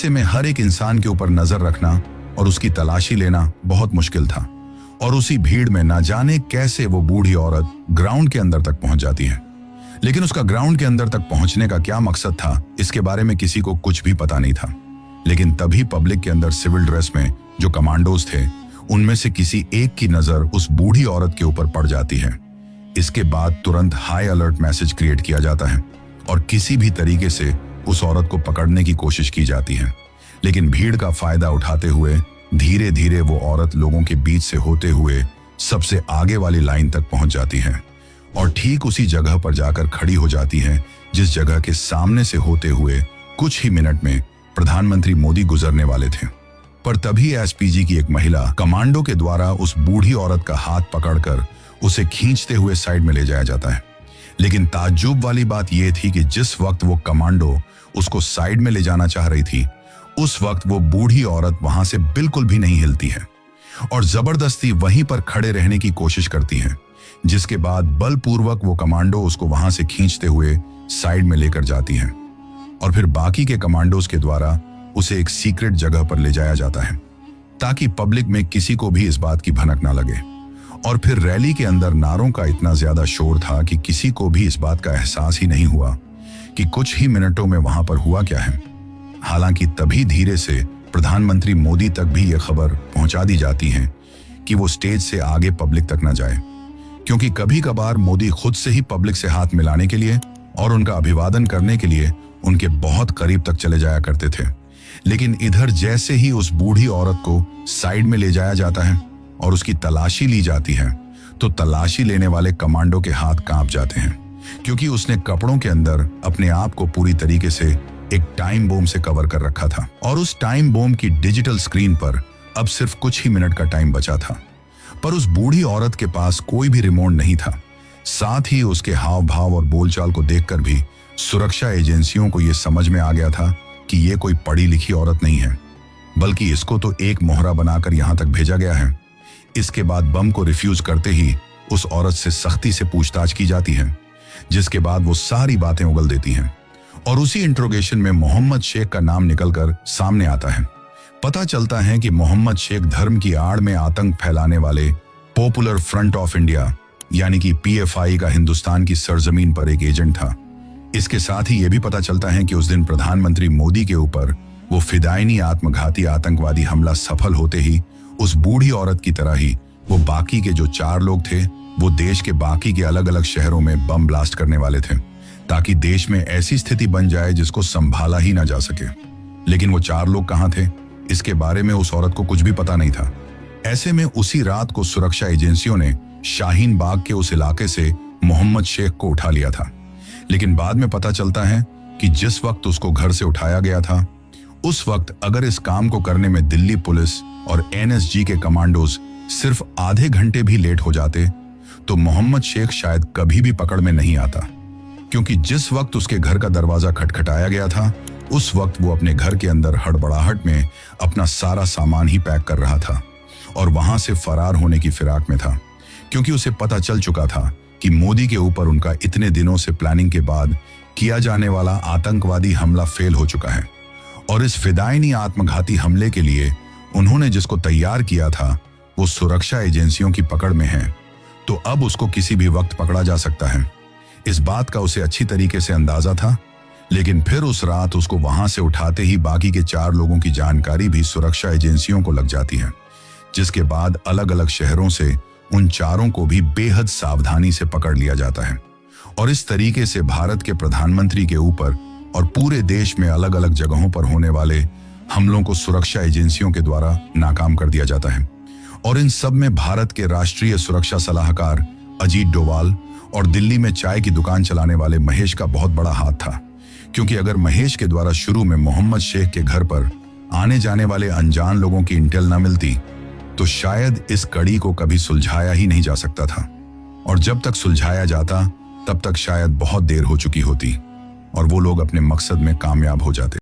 ऐसे में हर एक इंसान के ऊपर नजर रखना और उसकी तलाशी लेना बहुत मुश्किल था। और उसी भीड़ में ना जाने कैसे वो बूढ़ी औरत ग्राउंड के अंदर तक पहुंच जाती है। लेकिन उसका ग्राउंड के अंदर तक पहुंचने का क्या मकसद था, इसके बारे में किसी को कुछ भी पता नहीं था। लेकिन तभी पब्लिक के अंदर सिविल ड्रेस में जो कमांडोज थे, उनमें से किसी एक की नजर उस बूढ़ी औरत के ऊपर पड़ जाती है। इसके बाद तुरंत हाई अलर्ट मैसेज क्रिएट किया जाता है और किसी भी तरीके से उस औरत को पकड़ने की कोशिश की जाती है। लेकिन भीड़ का फायदा उठाते हुए धीरे धीरे वो औरत लोगों के बीच से होते हुए सबसे आगे वाली लाइन तक पहुंच जाती है और ठीक उसी जगह पर जाकर खड़ी हो जाती है जिस जगह के सामने से होते हुए कुछ ही मिनट में प्रधानमंत्री मोदी गुजरने वाले थे। पर तभी एसपीजी की एक महिला कमांडो के द्वारा उस बूढ़ी औरत का हाथ पकड़कर उसे खींचते हुए साइड में ले जाया जाता है। लेकिन ताज्जुब वाली बात यह थी कि जिस वक्त वो कमांडो उसको साइड में ले जाना चाह रही थी, उस वक्त वो बूढ़ी औरत वहां से बिल्कुल भी नहीं हिलती है और जबरदस्ती वहीं पर खड़े रहने की कोशिश करती है, जिसके बाद बलपूर्वक वो कमांडो उसको वहां से खींचते हुए साइड में लेकर जाती है और फिर बाकी के कमांडोज के द्वारा उसे एक सीक्रेट जगह पर ले जाया जाता है ताकि पब्लिक में किसी को भी इस बात की भनक ना लगे। और फिर रैली के अंदर नारों का इतना ज्यादा शोर था कि किसी को भी इस बात का एहसास ही नहीं हुआ कि कुछ ही मिनटों में वहां पर हुआ क्या है। हालांकि तभी धीरे से प्रधानमंत्री मोदी तक भी यह खबर पहुंचा दी जाती है कि वो स्टेज से आगे पब्लिक तक न जाए, क्योंकि कभी कभार मोदी खुद से ही पब्लिक से हाथ मिलाने के लिए और उनका अभिवादन करने के लिए उनके बहुत करीब तक चले जाया करते थे। लेकिन इधर जैसे ही उस बूढ़ी औरत को साइड में ले जाया जाता है और उसकी तलाशी ली जाती है, तो तलाशी लेने वाले कमांडो के हाथ कांप जाते हैं, क्योंकि उसने कपड़ों के अंदर अपने आप को पूरी तरीके से एक टाइम बम से कवर कर रखा था और उस टाइम बम की डिजिटल स्क्रीन पर अब सिर्फ कुछ ही मिनट का टाइम बचा था। पर उस बूढ़ी औरत के पास कोई भी रिमोट नहीं था। साथ ही उसके हाव भाव और बोलचाल को देखकर भी सुरक्षा एजेंसियों को यह समझ में आ गया था कि यह कोई पढ़ी लिखी औरत नहीं है, बल्कि इसको तो एक मोहरा बनाकर यहां तक भेजा गया है। इसके बाद बम को रिफ्यूज करते ही उस औरत से सख्ती से पूछताछ की जाती है, जिसके बाद वो सारी बातें उगल देती हैं और उसी इंट्रोगेशन में मोहम्मद शेख का नाम निकलकर सामने आता है। पता चलता है कि मोहम्मद शेख धर्म की आड़ में आतंक फैलाने वाले पॉपुलर फ्रंट ऑफ इंडिया यानी कि पीएफआई का हिंदुस्तान की सरजमीन पर एक एजेंट था। इसके साथ ही यह भी पता चलता है कि उस दिन प्रधानमंत्री मोदी के ऊपर वो फिदायनी आत्मघाती आतंकवादी हमला सफल होते ही उस बूढ़ी औरत की तरह ही वो बाकी के जो 4 लोग थे, वो देश के बाकी के अलग अलग शहरों में बम ब्लास्ट करने वाले थे, ताकि देश में ऐसी स्थिति बन जाए जिसको संभाला ही ना जा सके। लेकिन वो 4 लोग कहां थे, इसके बारे में उस औरत को कुछ भी पता नहीं था। ऐसे में उसी रात को सुरक्षा एजेंसियों ने शाहीन बाग के उस इलाके से मोहम्मद शेख को उठा लिया था। लेकिन बाद में पता चलता है कि जिस वक्त उसको घर से उठाया गया था, उस वक्त अगर इस काम को करने में दिल्ली पुलिस और एनएसजी के कमांडोज सिर्फ आधे घंटे भी लेट हो जाते, तो मोहम्मद शेख शायद कभी भी पकड़ में नहीं आता, क्योंकि जिस वक्त उसके घर का दरवाजा खटखटाया गया था, उस वक्त वो अपने घर के अंदर हड़बड़ाहट में अपना सारा सामान ही पैक कर रहा था और वहां से फरार होने की फिराक में था, क्योंकि उसे पता चल चुका था कि मोदी के ऊपर उनका इतने दिनों से प्लानिंग के बाद किया जाने वाला आतंकवादी हमला फेल हो चुका है और इस फिदायनी आत्मघाती हमले के लिए उन्होंने जिसको तैयार किया था वो सुरक्षा एजेंसियों की पकड़ में है, तो अब उसको किसी भी वक्त पकड़ा जा सकता है। इस बात का उसे अच्छी तरीके से अंदाजा था। लेकिन फिर उस रात उसको वहां से उठाते ही बाकी के 4 लोगों की जानकारी भी सुरक्षा एजेंसियों को लग जाती है, जिसके बाद अलग अलग शहरों से उन 4 को भी बेहद सावधानी से पकड़ लिया जाता है और इस तरीके से भारत के प्रधानमंत्री के ऊपर और पूरे देश में अलग अलग जगहों पर होने वाले हमलों को सुरक्षा एजेंसियों के द्वारा नाकाम कर दिया जाता है। और इन सब में भारत के राष्ट्रीय सुरक्षा सलाहकार अजीत डोवाल और दिल्ली में चाय की दुकान चलाने वाले महेश का बहुत बड़ा हाथ था, क्योंकि अगर महेश के द्वारा शुरू में मोहम्मद शेख के घर पर आने जाने वाले अनजान लोगों की इंटेल न मिलती, तो शायद इस कड़ी को कभी सुलझाया ही नहीं जा सकता था और जब तक सुलझाया जाता तब तक शायद बहुत देर हो चुकी होती और वो लोग अपने मकसद में कामयाब हो जाते।